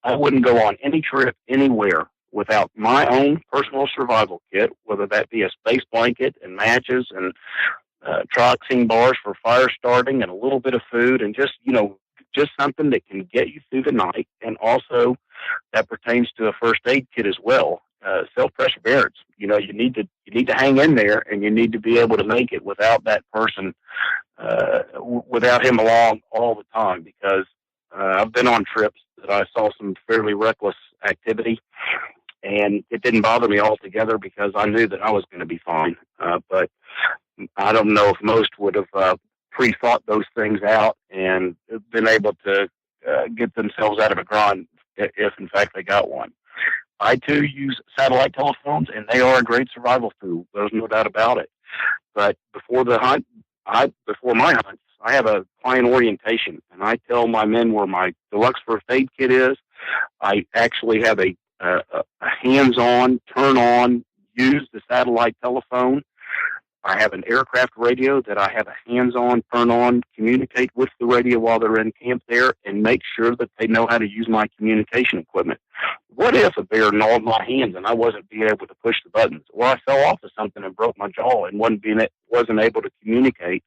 I wouldn't go on any trip anywhere without my own personal survival kit, whether that be a space blanket and matches and trioxane bars for fire starting and a little bit of food and just something that can get you through the night. And also that pertains to a first aid kit as well. Self perseverance. You need to hang in there, and you need to be able to make it without that person, without him along all the time. Because I've been on trips that I saw some fairly reckless activity, and it didn't bother me altogether because I knew that I was going to be fine. But I don't know if most would have pre-thought those things out and been able to get themselves out of a grind if in fact they got one. I too use satellite telephones, and they are a great survival tool. There's no doubt about it. But before the hunt, before my hunts, I have a client orientation, and I tell my men where my deluxe first aid kit is. I actually have a hands-on, turn-on, use the satellite telephone. I have an aircraft radio that I have a hands-on, turn-on, communicate with the radio while they're in camp there, and make sure that they know how to use my communication equipment. What if a bear gnawed my hands and I wasn't being able to push the buttons, or I fell off of something and broke my jaw and wasn't able to communicate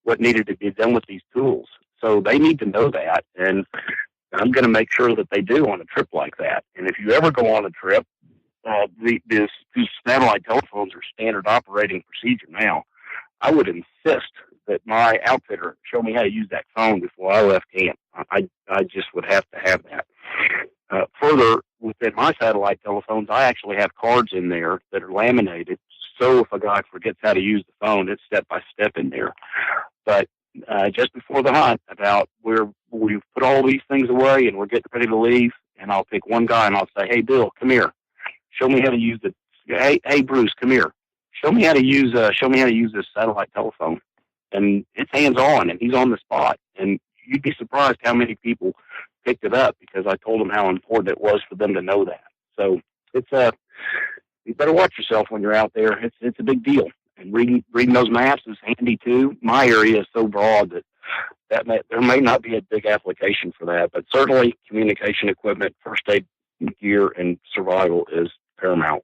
what needed to be done with these tools? So they need to know that, and I'm going to make sure that they do on a trip like that. And if you ever go on a trip, these satellite telephones are standard operating procedure now. I would insist that my outfitter show me how to use that phone before I left camp. I just would have to have that. Further, within my satellite telephones, I actually have cards in there that are laminated. So if a guy forgets how to use the phone, it's step by step in there. But just before the hunt, we've put all these things away and we're getting ready to leave, and I'll pick one guy and I'll say, "Hey, Bill, come here. Show me how to use it. Hey, Bruce, come here. Show me how to use this satellite telephone." And it's hands on, and he's on the spot. And you'd be surprised how many people picked it up because I told them how important it was for them to know that. So it's you better watch yourself when you're out there. It's a big deal. And reading those maps is handy too. My area is so broad that there may not be a big application for that, but certainly communication equipment, first aid gear, and survival is paramount.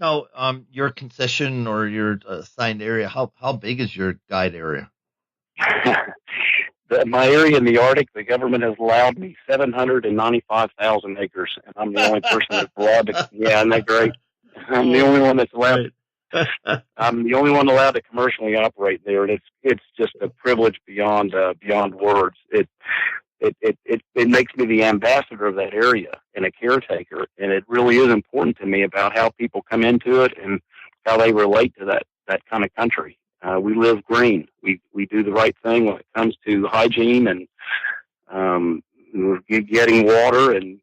Now, your concession or your assigned area, how big is your guide area? My area in the Arctic, the government has allowed me 795,000 acres, and I'm the only person that's allowed to. Yeah, isn't that great? I'm the only one that's allowed. I'm the only one allowed to commercially operate there, and it's just a privilege beyond words. It makes me the ambassador of that area and a caretaker, and it really is important to me about how people come into it and how they relate to that kind of country. We live green. We do the right thing when it comes to hygiene and getting water, and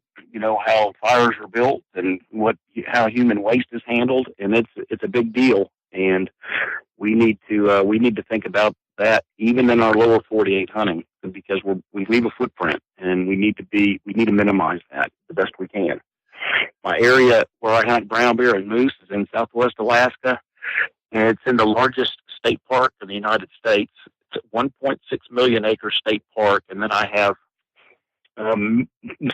how fires are built and how human waste is handled, and it's a big deal. And we need to think about that even in our lower 48 hunting, because we leave a footprint, and we need to minimize that the best we can. My area where I hunt brown bear and moose is in Southwest Alaska, and it's in the largest state park in the United States. It's a 1.6 million acre state park, and then I have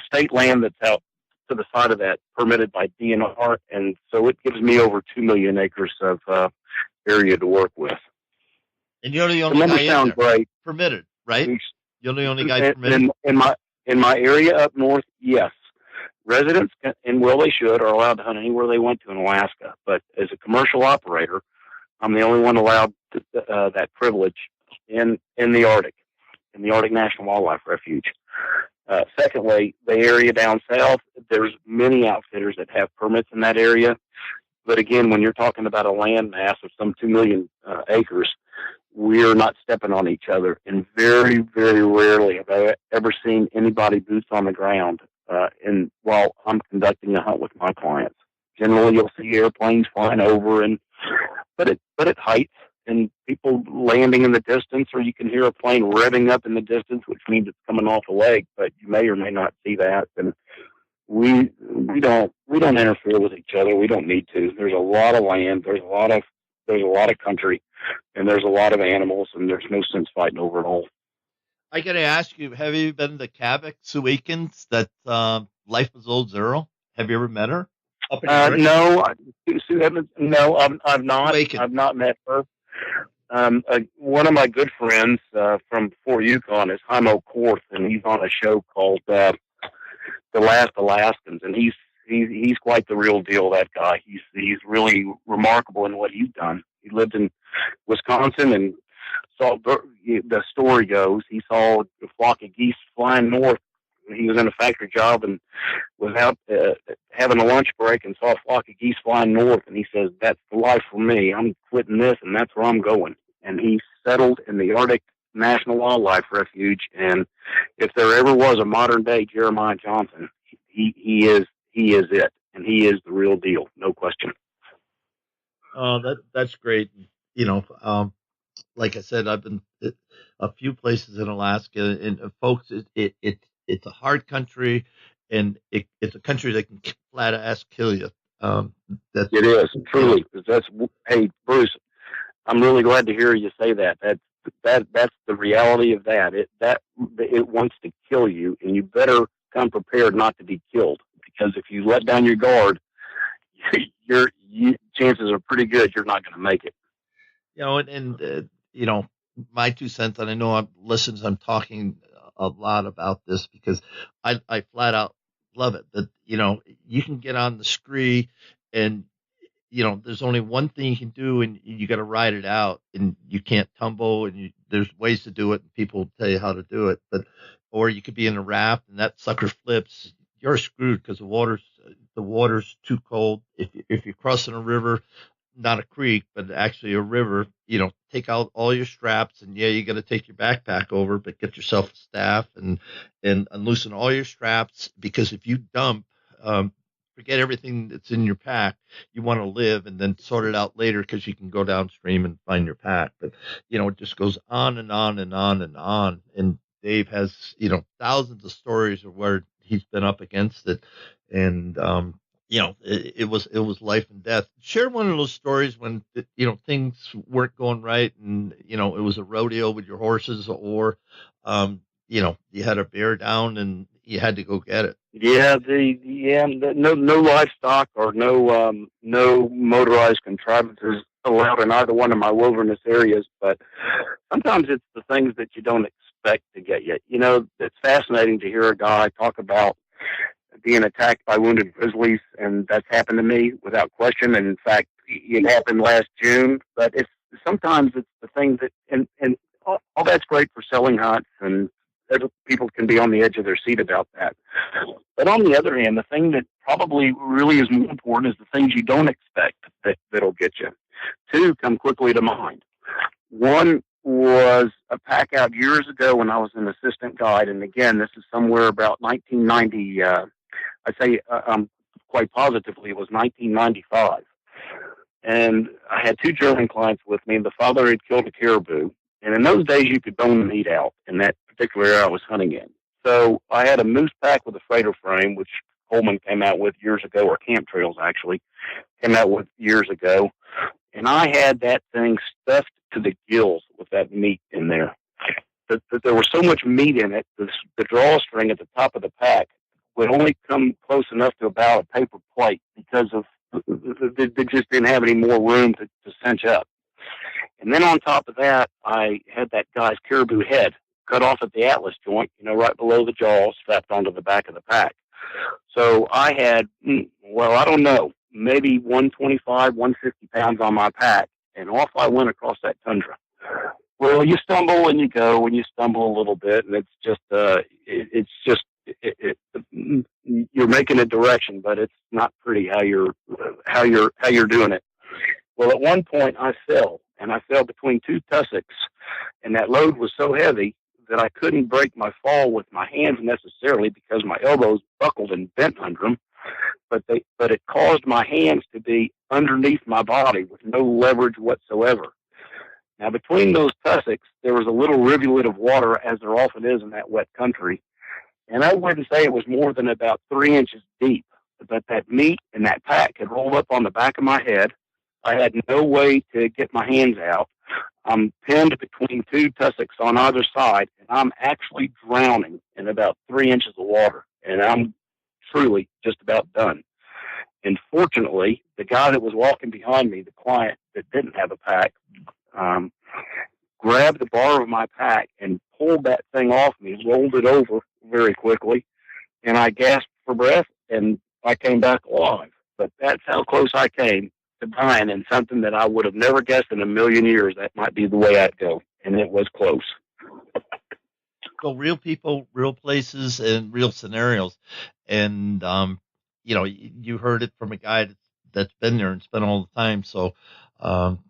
state land that's out to the side of that permitted by DNR, and so it gives me over 2 million acres of area to work with. And you're the only guy in there. Great. Permitted, right? You're the only guy permitted? In my area up north, yes. Residents, and well, they should, are allowed to hunt anywhere they want to in Alaska. But as a commercial operator, I'm the only one allowed that privilege in the Arctic National Wildlife Refuge. Secondly, the area down south, there's many outfitters that have permits in that area. But again, when you're talking about a land mass of some 2 million acres, we're not stepping on each other. And very, very rarely have I ever seen anybody boots on the ground while I'm conducting a hunt with my clients. Generally, you'll see airplanes flying over, but at heights, and people landing in the distance, or you can hear a plane revving up in the distance, which means it's coming off a lake, but you may or may not see that. And we don't interfere with each other. We don't need to. There's a lot of land. There's a lot of country, and there's a lot of animals, and there's no sense fighting over it all. I got to ask you, have you been to Kavik, Suikins, that Life is Old Zero? Have you ever met her up in America? No, Sue Evans. No, I've not. Awaken. I've not met her. One of my good friends from Fort Yukon is Jaimo Korth, and he's on a show called The Last Alaskans, and he's quite the real deal. That guy, he's really remarkable in what he's done. He lived in Wisconsin and saw, the story goes, he saw a flock of geese flying north. He was in a factory job and was out having a lunch break and saw a flock of geese flying north. And he says, "That's the life for me. I'm quitting this, and that's where I'm going." And he settled in the Arctic National Wildlife Refuge. And if there ever was a modern day Jeremiah Johnson, he is it, and he is the real deal, no question. That's great. You know, like I said, I've been a few places in Alaska, and folks, it's a hard country, and it's a country that can flat ass kill you. That's It is truly. That's Hey, Bruce, I'm really glad to hear you say that. That's the reality of that. It wants to kill you, and you better come prepared not to be killed. Because if you let down your guard, your chances are pretty good you're not going to make it. you know, you know, my 2 cents, and I know I'm talking a lot about this because I flat out love it. That you can get on the scree, and there's only one thing you can do, and you got to ride it out, and you can't tumble, and there's ways to do it, and people tell you how to do it. But or you could be in a raft, and that sucker flips. You're screwed because the water's too cold. If you're crossing a river, not a creek, but actually a river, take out all your straps, and yeah, you got to take your backpack over, but get yourself a staff and unloosen all your straps, because if you dump, forget everything that's in your pack. You want to live, and then sort it out later, because you can go downstream and find your pack. But it just goes on and on and on and on. And Dave has thousands of stories of where he's been up against it, and it was life and death. Share one of those stories when things weren't going right, and it was a rodeo with your horses, or you had a bear down and you had to go get it. Yeah, no livestock or no motorized contrivances allowed in either one of my wilderness areas. But sometimes it's the things that you don't expect to get you. It's fascinating to hear a guy talk about being attacked by wounded grizzlies, and that's happened to me without question. And in fact, it happened last June. But sometimes it's the things that, and all that's great for selling hunts, and people can be on the edge of their seat about that. But on the other hand, the thing that probably really is more important is the things you don't expect that'll get you. Two come quickly to mind. One was a pack out years ago when I was an assistant guide, and again, this is somewhere about 1990. I say quite positively it was 1995. And I had two German clients with me. The father had killed a caribou. And in those days, you could bone the meat out in that particular area I was hunting in. So I had a moose pack with a Freighter frame, which Coleman came out with years ago, or Camp Trails actually came out with years ago. And I had that thing stuffed to the gills with that meat in there. There was so much meat in it, the drawstring at the top of the pack would only come close enough to about a paper plate, because of they just didn't have any more room to cinch up. And then on top of that, I had that guy's caribou head cut off at the atlas joint, right below the jaw, strapped onto the back of the pack. So I had, I don't know, maybe 125, 150 pounds on my pack, and off I went across that tundra. Well, you stumble and you go, and you stumble a little bit, and you're making a direction, but it's not pretty how you're doing it. Well, at one point I fell, and I fell between two tussocks, and that load was so heavy that I couldn't break my fall with my hands necessarily, because my elbows buckled and bent under them. But it caused my hands to be underneath my body with no leverage whatsoever. Now, between those tussocks, there was a little rivulet of water, as there often is in that wet country. And I wouldn't say it was more than about 3 inches deep. But that meat and that pack had rolled up on the back of my head. I had no way to get my hands out. I'm pinned between two tussocks on either side, and I'm actually drowning in about 3 inches of water. And I'm truly just about done. And fortunately, the guy that was walking behind me, the client that didn't have a pack, um, grabbed the bar of my pack and pulled that thing off me, rolled it over very quickly, and I gasped for breath, and I came back alive. But that's how close I came to dying in something that I would have never guessed in a million years that might be the way I'd go, and it was close. So real people, real places, and real scenarios. And you heard it from a guy that's been there and spent all the time. So, um,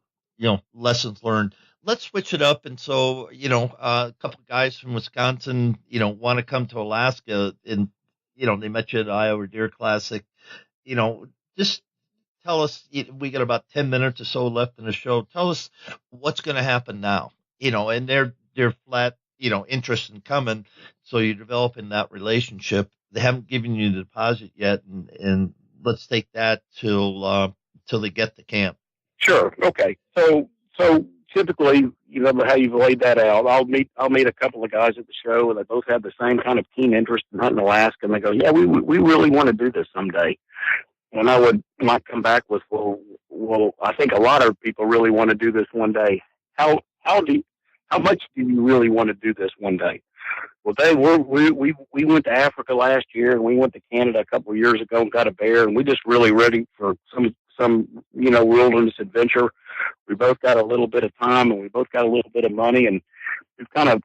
lessons learned. Let's switch it up. And so, a couple of guys from Wisconsin, want to come to Alaska, and they met you at Iowa Deer Classic. Just tell us. We got about 10 minutes or so left in the show. Tell us what's going to happen now. And they're flat, interest in coming. So you're developing that relationship. They haven't given you the deposit yet, and let's take that till they get to camp. Sure. Okay. So typically, how you've laid that out, I'll meet a couple of guys at the show, and they both have the same kind of keen interest in hunting Alaska, and they go, yeah, we really want to do this someday. And I might come back with, well, I think a lot of people really want to do this one day. How much do you really want to do this one day? Well, we went to Africa last year, and we went to Canada a couple of years ago and got a bear, and we just really ready for some wilderness adventure. We both got a little bit of time, and we both got a little bit of money, and we've kind of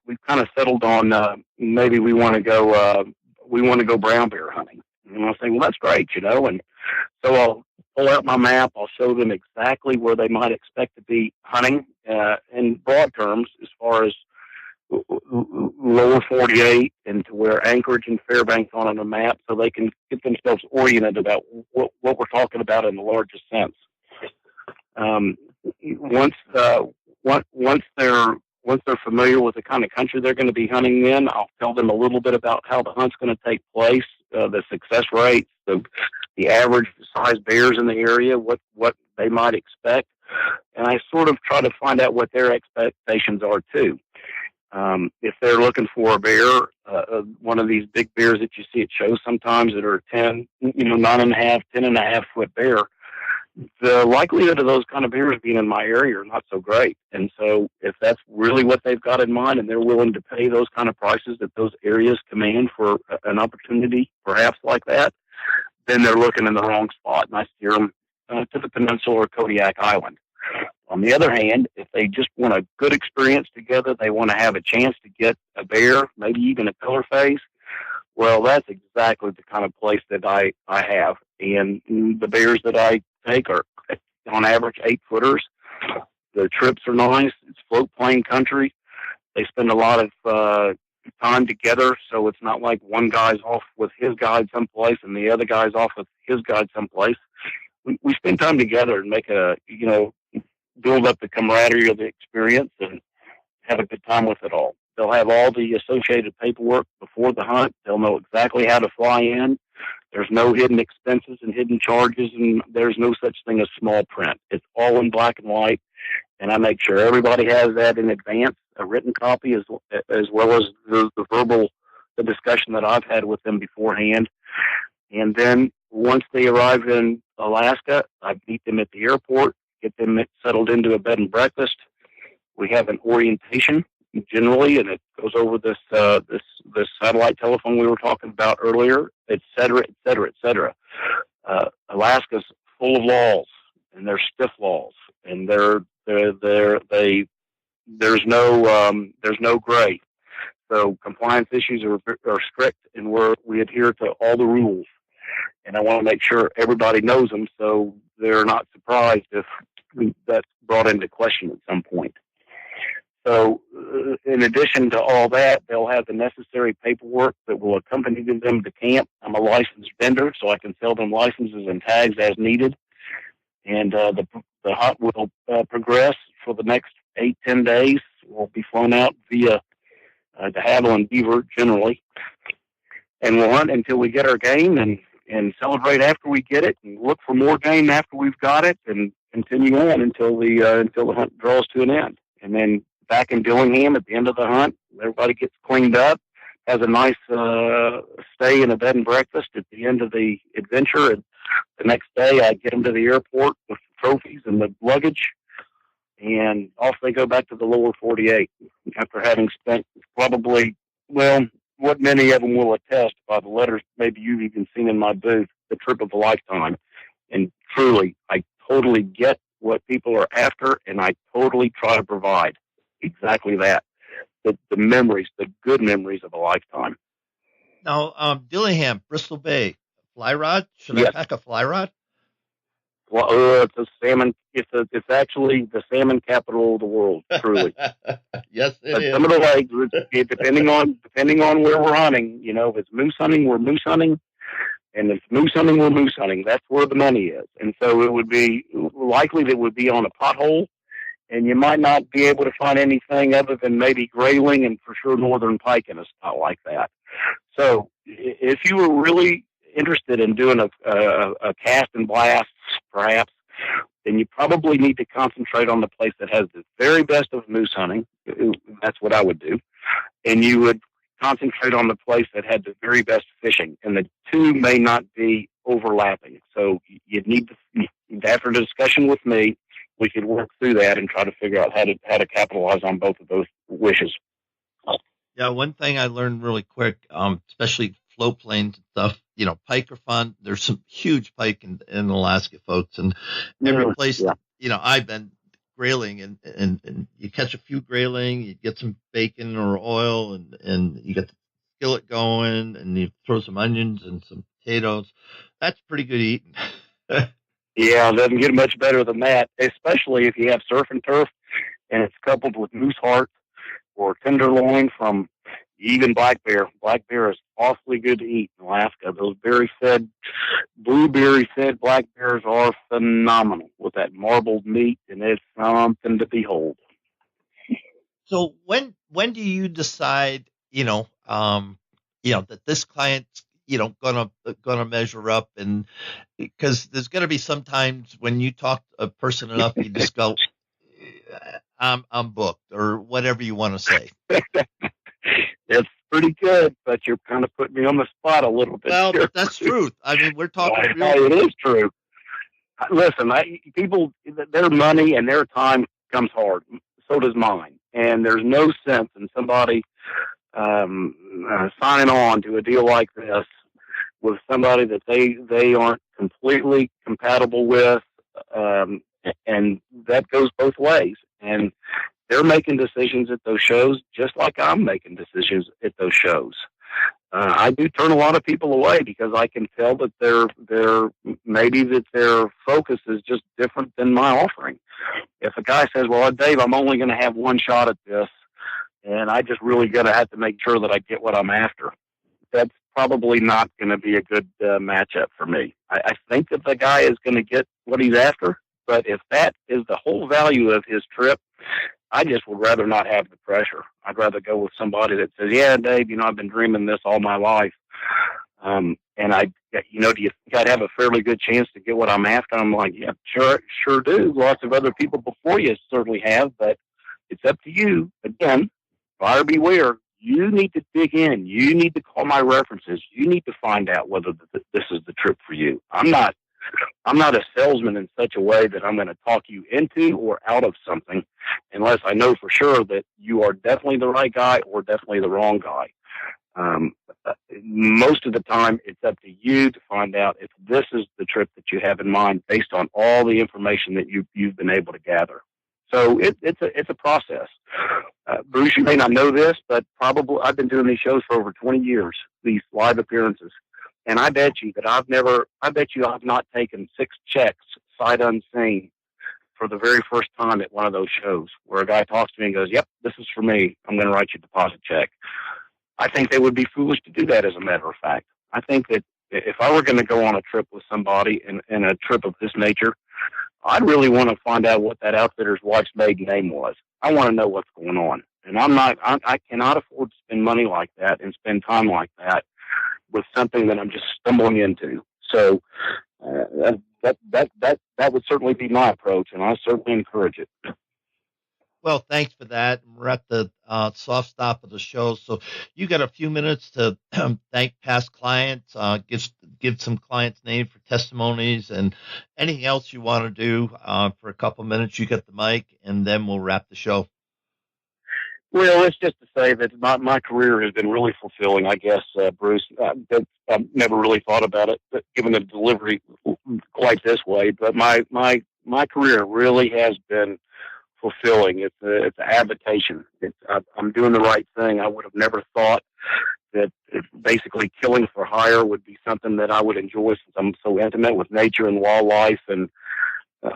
settled on maybe we want to go brown bear hunting. And I'll say, well, that's great, and so I'll pull out my map. I'll show them exactly where they might expect to be hunting in broad terms, as far as lower 48 and to where Anchorage and Fairbanks on a map, so they can get themselves oriented about what we're talking about in the largest sense. Once they're familiar with the kind of country they're going to be hunting in, I'll tell them a little bit about how the hunt's going to take place, the success rates, the average size bears in the area, what they might expect, and I sort of try to find out what their expectations are too. If they're looking for a bear, one of these big bears that you see at shows sometimes that are 10.5 foot bear, the likelihood of those kind of bears being in my area are not so great. And so if that's really what they've got in mind and they're willing to pay those kind of prices that those areas command for an opportunity perhaps like that, then they're looking in the wrong spot, and I steer them to the peninsula or Kodiak Island. On the other hand, if they just want a good experience together, they want to have a chance to get a bear, maybe even a pillar phase, well, that's exactly the kind of place that I have. And the bears that I take are, on average, 8-footers. The trips are nice. It's float plane country. They spend a lot of time together, so it's not like one guy's off with his guide someplace and the other guy's off with his guide someplace. We spend time together and make build up the camaraderie of the experience and have a good time with it all. They'll have all the associated paperwork before the hunt. They'll know exactly how to fly in. There's no hidden expenses and hidden charges, and there's no such thing as small print. It's all in black and white, and I make sure everybody has that in advance, a written copy as well as the discussion that I've had with them beforehand. And then once they arrive in Alaska, I meet them at the airport, get them settled into a bed and breakfast. We have an orientation generally, and it goes over this satellite telephone we were talking about earlier, et cetera, et cetera, et cetera. Alaska's full of laws, and they're stiff laws, and there's no gray. So compliance issues are strict, and we adhere to all the rules. And I want to make sure everybody knows them, so they're not surprised if that's brought into question at some point. So in addition to all that, they'll have the necessary paperwork that will accompany them to camp. I'm a licensed vendor, so I can sell them licenses and tags as needed. And the hunt will progress for the next 8-10 days. We'll be flown out via de Havilland and Beaver generally. And we'll hunt until we get our game and celebrate after we get it, and look for more game after we've got it, and continue on until the hunt draws to an end. And then back in Dillingham at the end of the hunt, everybody gets cleaned up, has a nice stay in a bed and breakfast at the end of the adventure. And the next day, I get them to the airport with the trophies and the luggage, and off they go back to the lower 48 after having spent probably, well, what many of them will attest by the letters maybe you've even seen in my booth, the trip of a lifetime. And truly, I totally get what people are after, and I totally try to provide exactly that. The memories, the good memories of a lifetime. Now, Dillingham, Bristol Bay, fly rod. Should I Yes. pack a fly rod? Well, it's a salmon. It's actually the salmon capital of the world, truly. Yes, it But is. some of the lakes, depending on where we're hunting, if it's moose hunting, we're moose hunting, and if it's moose hunting, we're moose hunting. That's where the money is, and so it would be likely that it would be on a pothole, and you might not be able to find anything other than maybe grayling and for sure northern pike in a spot like that. So if you were really interested in doing a cast and blast, perhaps, then you probably need to concentrate on the place that has the very best of moose hunting. That's what I would do. And you would concentrate on the place that had the very best fishing. And the two may not be overlapping. So you'd need to, after a discussion with me, we could work through that and try to figure out how to capitalize on both of those wishes. Yeah, one thing I learned really quick, especially float planes and stuff, pike are fun. There's some huge pike in Alaska, folks. And every place, I've been grayling and you catch a few grayling, you get some bacon or oil and you get the skillet going and you throw some onions and some potatoes. That's pretty good eating. Yeah, it doesn't get much better than that, especially if you have surf and turf and it's coupled with moose heart or tenderloin from even black bear. Black bear is awfully good to eat in Alaska. Those blueberry-fed black bears are phenomenal with that marbled meat, and it's something to behold. So when do you decide, that this client's, gonna measure up, and because there's gonna be some times when you talk a person enough, you just go, I'm booked, or whatever you want to say. It's pretty good, but you're kind of putting me on the spot a little bit. Well, but that's truth. I mean, we're talking It is true. Listen, people, their money and their time comes hard. So does mine. And there's no sense in somebody signing on to a deal like this with somebody that they aren't completely compatible with. And that goes both ways. And they're making decisions at those shows just like I'm making decisions at those shows. I do turn a lot of people away because I can tell that their focus is just different than my offering. If a guy says, well, Dave, I'm only going to have one shot at this, and I just really got to have to make sure that I get what I'm after, that's probably not going to be a good matchup for me. I think that the guy is going to get what he's after, but if that is the whole value of his trip, I just would rather not have the pressure. I'd rather go with somebody that says, yeah, Dave, I've been dreaming this all my life. And do you think I'd have a fairly good chance to get what I'm after? I'm like, yeah, sure do. Lots of other people before you certainly have, but it's up to you. Again, buyer beware. You need to dig in. You need to call my references. You need to find out whether this is the trip for you. I'm not a salesman in such a way that I'm going to talk you into or out of something unless I know for sure that you are definitely the right guy or definitely the wrong guy. Most of the time, it's up to you to find out if this is the trip that you have in mind based on all the information that you've been able to gather. So it's a process. Bruce, you may not know this, but probably I've been doing these shows for over 20 years, these live appearances. And I bet you I've not taken 6 checks sight unseen for the very first time at one of those shows where a guy talks to me and goes, yep, this is for me. I'm going to write you a deposit check. I think they would be foolish to do that, as a matter of fact. I think that if I were going to go on a trip with somebody in a trip of this nature, I'd really want to find out what that outfitter's wife's maiden name was. I want to know what's going on. And I cannot afford to spend money like that and spend time like that with something that I'm just stumbling into. So that would certainly be my approach, and I certainly encourage it. Well, thanks for that. We're at the soft stop of the show, so you got a few minutes to thank past clients, give some clients' names for testimonies, and anything else you want to do for a couple minutes. You get the mic, and then we'll wrap the show. Well, it's just to say that my career has been really fulfilling, I guess, Bruce. I've never really thought about it, but given the delivery quite this way. But my career really has been fulfilling. It's an avocation. I'm doing the right thing. I would have never thought that basically killing for hire would be something that I would enjoy, since I'm so intimate with nature and wildlife, and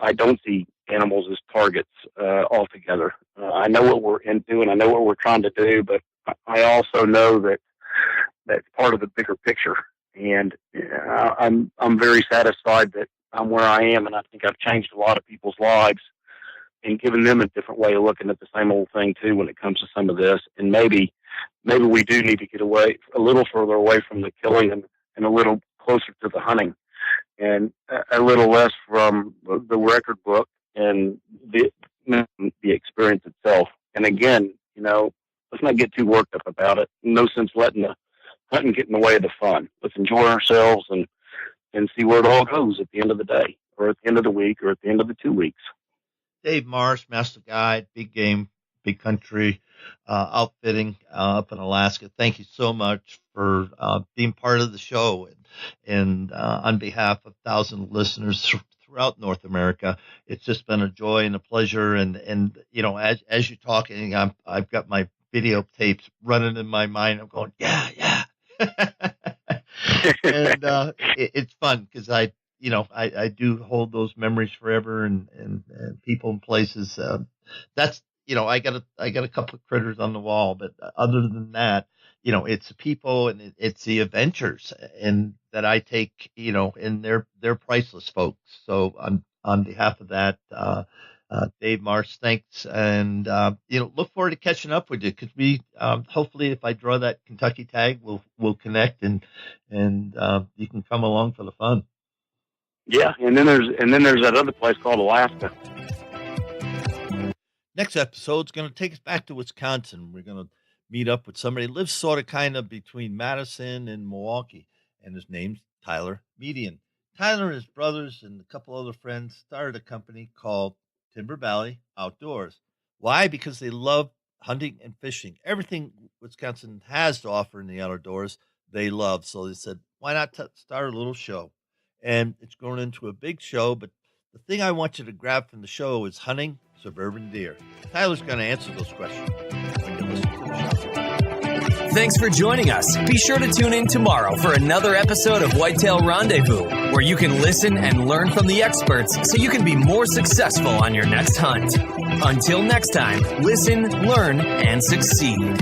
I don't see animals as targets altogether. I know what we're into, and I know what we're trying to do, but I also know that that's part of the bigger picture. And I'm very satisfied that I'm where I am, and I think I've changed a lot of people's lives and given them a different way of looking at the same old thing too when it comes to some of this. And maybe we do need to get away a little further away from the killing and a little closer to the hunting, and a little less from the record book and the experience itself. And again, let's not get too worked up about it. No sense letting the hunting get in the way of the fun. Let's enjoy ourselves and see where it all goes at the end of the day, or at the end of the week, or at the end of the 2 weeks. Dave Marsh, Master Guide, Big Game, Big Country Outfitting up in Alaska. Thank you so much for being part of the show, and on behalf of 1,000 listeners throughout North America, it's just been a joy and a pleasure. And as you're talking, I've got my videotapes running in my mind. I'm going, yeah. And it's fun because I do hold those memories forever, and people and places. That's I got a couple of critters on the wall, but other than that, it's the people and it's the adventures and that I take, and they're priceless, folks. So on behalf of that, Dave Marsh, thanks, and look forward to catching up with you, because we hopefully, if I draw that Kentucky tag, we'll connect and you can come along for the fun. Yeah, and then there's that other place called Alaska. Next episode is going to take us back to Wisconsin. We're going to meet up with somebody who lives sort of kind of between Madison and Milwaukee, and his name's Tyler Median. Tyler and his brothers and a couple other friends started a company called Timber Valley Outdoors. Why? Because they love hunting and fishing. Everything Wisconsin has to offer in the outdoors, they love. So they said, why not start a little show? And it's grown into a big show, but the thing I want you to grab from the show is hunting suburban deer. Tyler's going to answer those questions when you listen to the show. Thanks for joining us. Be sure to tune in tomorrow for another episode of Whitetail Rendezvous, where you can listen and learn from the experts so you can be more successful on your next hunt. Until next time, listen, learn, and succeed.